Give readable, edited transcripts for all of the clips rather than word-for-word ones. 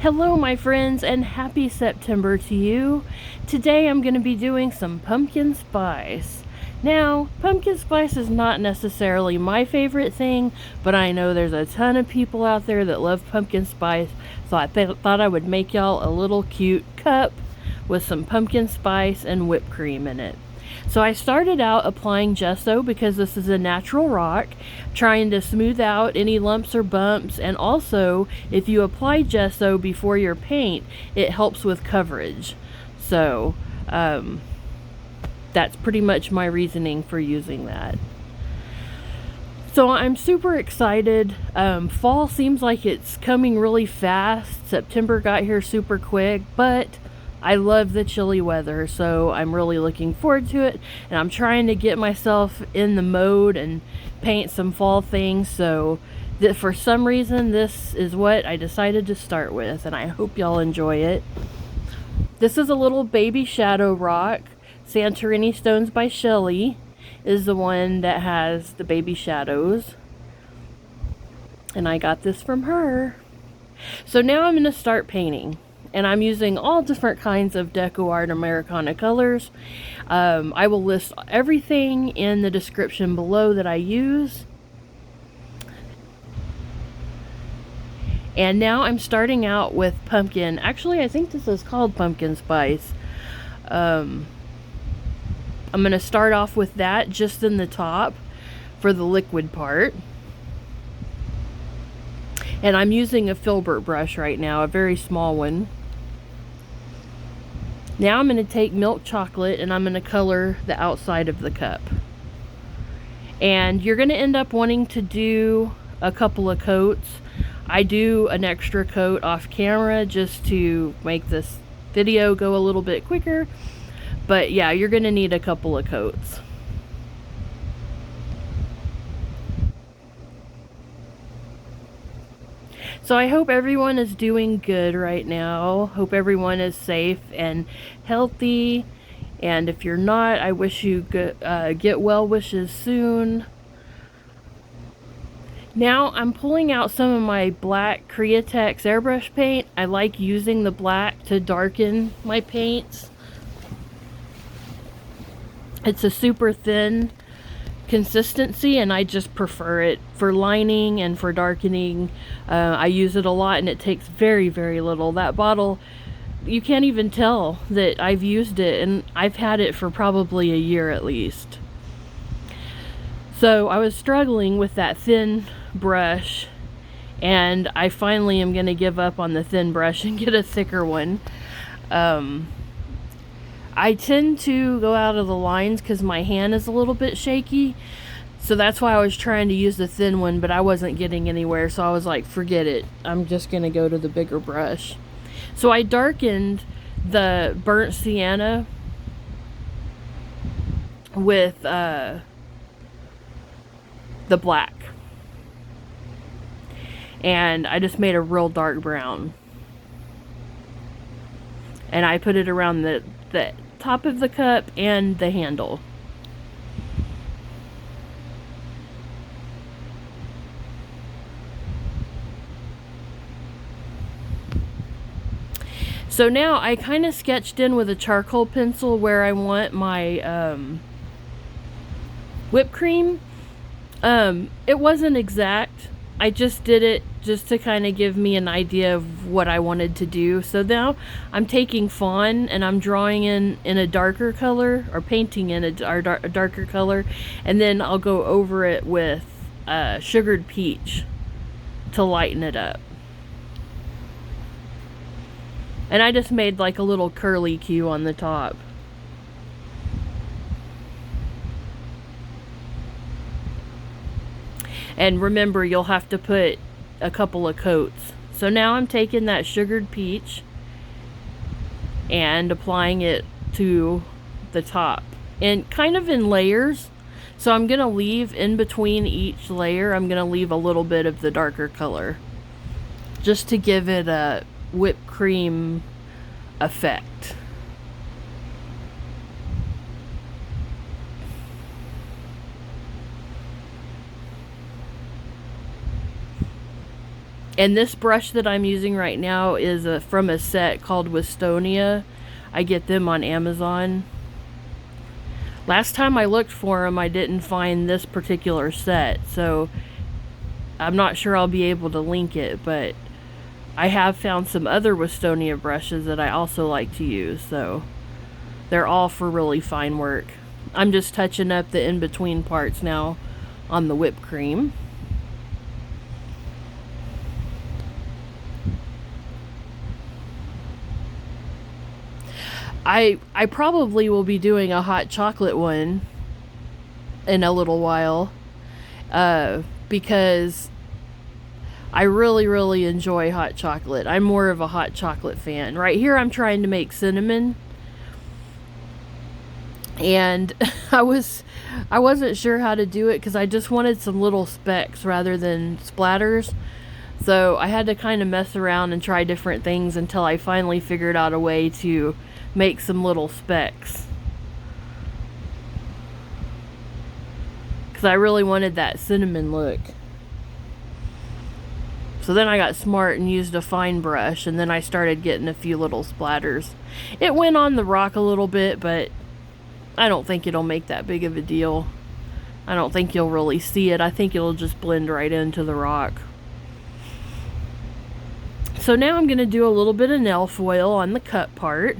Hello my friends, and happy September to you. Today I'm going to be doing some pumpkin spice. Now, pumpkin spice is not necessarily my favorite thing, but I know there's a ton of people out there that love pumpkin spice, so I thought I would make y'all a little cute cup with some pumpkin spice and whipped cream in it. So I started out applying gesso because this is a natural rock, trying to smooth out any lumps or bumps, and also if you apply gesso before your paint, it helps with coverage. So that's pretty much my reasoning for using that. So I'm super excited. Fall seems like it's coming really fast. September got here super quick, but I love the chilly weather, so I'm really looking forward to it, and I'm trying to get myself in the mode and paint some fall things, so that for some reason this is what I decided to start with, and I hope y'all enjoy it. This is a little baby shadow rock. Santorini Stones by Shelly is the one that has the baby shadows, and I got this from her. So now I'm going to start painting. And I'm using all different kinds of Decoart Americana colors. I will list everything in the description below that I use. And now I'm starting out with pumpkin. Actually, I think this is called pumpkin spice. I'm going to start off with that just in the top for the liquid part. And I'm using a filbert brush right now, a very small one. Now I'm going to take milk chocolate and I'm going to color the outside of the cup. And you're going to end up wanting to do a couple of coats. I do an extra coat off camera just to make this video go a little bit quicker. But yeah, you're going to need a couple of coats. So I hope everyone is doing good right now. Hope everyone is safe and healthy. And if you're not, I wish you get well wishes soon. Now I'm pulling out some of my black Createx airbrush paint. I like using the black to darken my paints. It's a super thin consistency, and I just prefer it for lining and for darkening. I use it a lot, and it takes very, very little. That bottle, you can't even tell that I've used it, and I've had it for probably a year at least. So I was struggling with that thin brush, and I finally am going to give up on the thin brush and get a thicker one. I tend to go out of the lines because my hand is a little bit shaky. So that's why I was trying to use the thin one, but I wasn't getting anywhere. So I was like, forget it. I'm just going to go to the bigger brush. So I darkened the burnt sienna with the black. And I just made a real dark brown. And I put it around the top of the cup and the handle. So now I kind of sketched in with a charcoal pencil where I want my whipped cream. It wasn't exact. I just did it just to kind of give me an idea of what I wanted to do. So now I'm taking Fawn and I'm drawing in a darker color, or painting in a darker color, and then I'll go over it with sugared peach to lighten it up. And I just made like a little curly Q on the top. And remember, you'll have to put a couple of coats. So now I'm taking that sugared peach and applying it to the top, and kind of in layers. So I'm going to leave in between each layer, I'm going to leave a little bit of the darker color, just to give it a whipped cream effect. And this brush that I'm using right now is from a set called Wistonia. I get them on Amazon. Last time I looked for them, I didn't find this particular set, so I'm not sure I'll be able to link it, but I have found some other Wistonia brushes that I also like to use, so they're all for really fine work. I'm just touching up the in-between parts now on the whipped cream. I probably will be doing a hot chocolate one in a little while, because I really enjoy hot chocolate. I'm more of a hot chocolate fan. Right here I'm trying to make cinnamon, and I wasn't sure how to do it because I just wanted some little specks rather than splatters. So I had to kind of mess around and try different things until I finally figured out a way to make some little specks, because I really wanted that cinnamon look. So then I got smart and used a fine brush, and then I started getting a few little splatters. It went on the rock a little bit, but I don't think it'll make that big of a deal. I don't think you'll really see it. I think it'll just blend right into the rock. So now I'm going to do a little bit of nail foil on the cut part.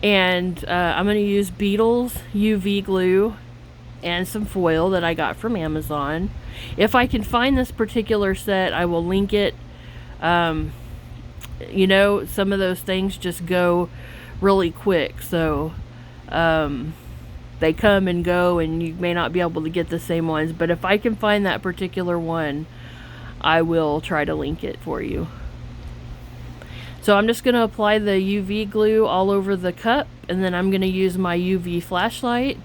And I'm going to use Beetles UV glue and some foil that I got from Amazon. If I can find this particular set, I will link it. You know, some of those things just go really quick, so they come and go, and you may not be able to get the same ones. But if I can find that particular one, I will try to link it for you. So I'm just going to apply the UV glue all over the cup, and then I'm going to use my UV flashlight.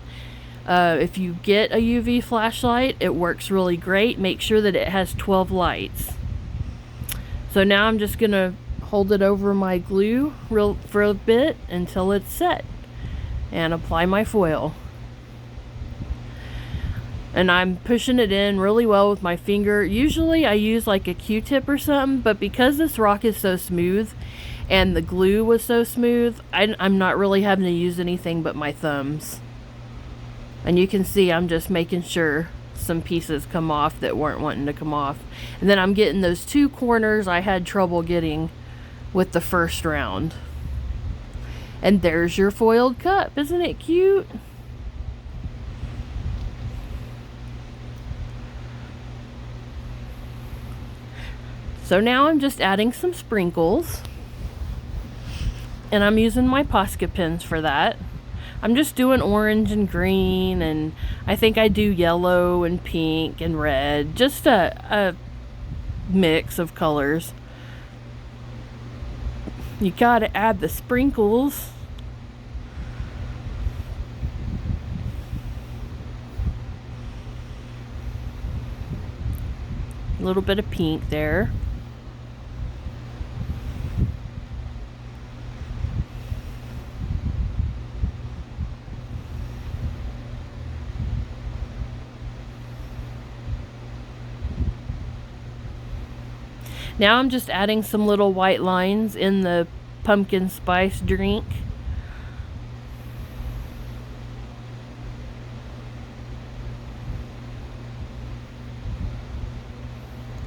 If you get a UV flashlight, it works really great. Make sure that it has 12 lights. So now I'm just going to hold it over my glue for a bit until it's set, and apply my foil. And I'm pushing it in really well with my finger. Usually I use like a Q-tip or something, but because this rock is so smooth and the glue was so smooth, I'm not really having to use anything but my thumbs. And you can see I'm just making sure some pieces come off that weren't wanting to come off. And then I'm getting those two corners I had trouble getting with the first round. And there's your foiled cup. Isn't it cute? So now I'm just adding some sprinkles, and I'm using my Posca pens for that. I'm just doing orange and green, and I think I do yellow and pink and red, just a mix of colors. You gotta add the sprinkles. A little bit of pink there. Now I'm just adding some little white lines in the pumpkin spice drink.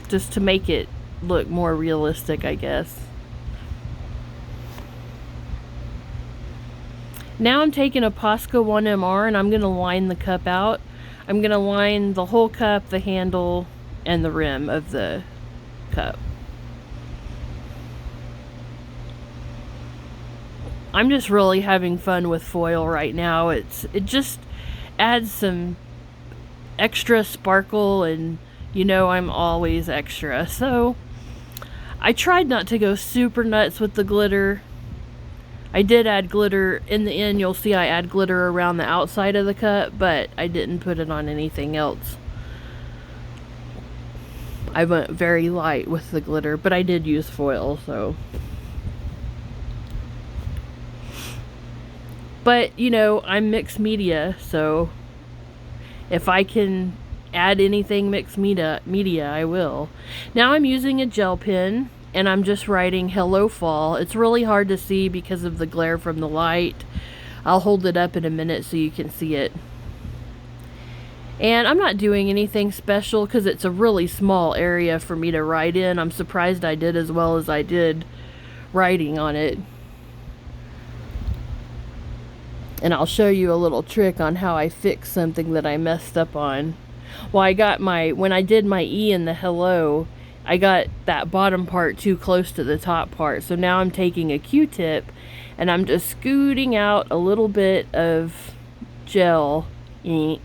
Just to make it look more realistic, I guess. Now I'm taking a Posca 1MR and I'm going to line the cup out. I'm going to line the whole cup, the handle, and the rim of the cup. I'm just really having fun with foil right now. It just adds some extra sparkle, and you know I'm always extra. So I tried not to go super nuts with the glitter. I did add glitter in the end. You'll see I add glitter around the outside of the cup, but I didn't put it on anything else. I went very light with the glitter, but I did use foil, so. But, you know, I'm mixed media, so if I can add anything mixed media, I will. Now I'm using a gel pen, and I'm just writing Hello Fall. It's really hard to see because of the glare from the light. I'll hold it up in a minute so you can see it. And I'm not doing anything special because it's a really small area for me to write in. I'm surprised I did as well as I did writing on it. And I'll show you a little trick on how I fixed something that I messed up on. Well, when I did my E in the hello, I got that bottom part too close to the top part. So now I'm taking a Q-tip and I'm just scooting out a little bit of gel ink.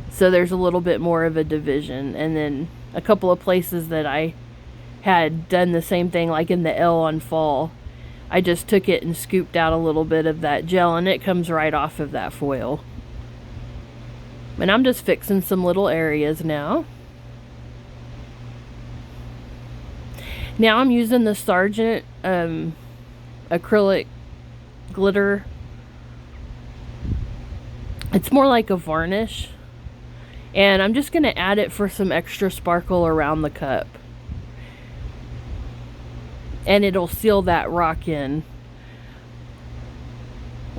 So there's a little bit more of a division. And then a couple of places that I had done the same thing, like in the L on Fall, I just took it and scooped out a little bit of that gel, and it comes right off of that foil. And I'm just fixing some little areas now. Now I'm using the Sargent acrylic glitter. It's more like a varnish. And I'm just going to add it for some extra sparkle around the cup. And it'll seal that rock in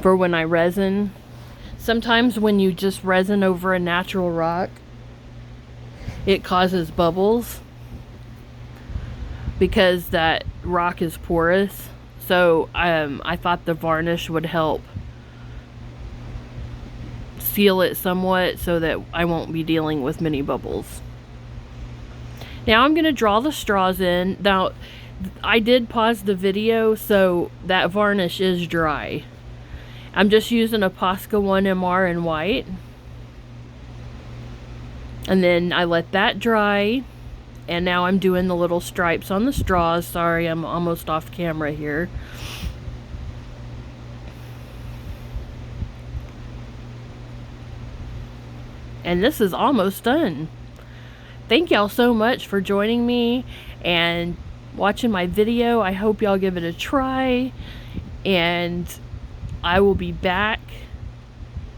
for when I resin. Sometimes when you just resin over a natural rock, it causes bubbles because that rock is porous. So I thought the varnish would help seal it somewhat so that I won't be dealing with many bubbles. Now I'm going to draw the straws in. Now I did pause the video, so that varnish is dry. I'm just using a Posca 1MR in white. And then I let that dry. And now I'm doing the little stripes on the straws. Sorry, I'm almost off camera here. And this is almost done. Thank y'all so much for joining me and watching my video. I hope y'all give it a try, and I will be back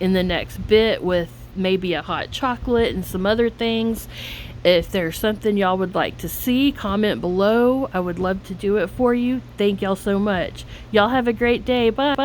in the next bit with maybe a hot chocolate and some other things. If there's something y'all would like to see, comment below. I would love to do it for you. Thank y'all so much. Y'all have a great day. Bye.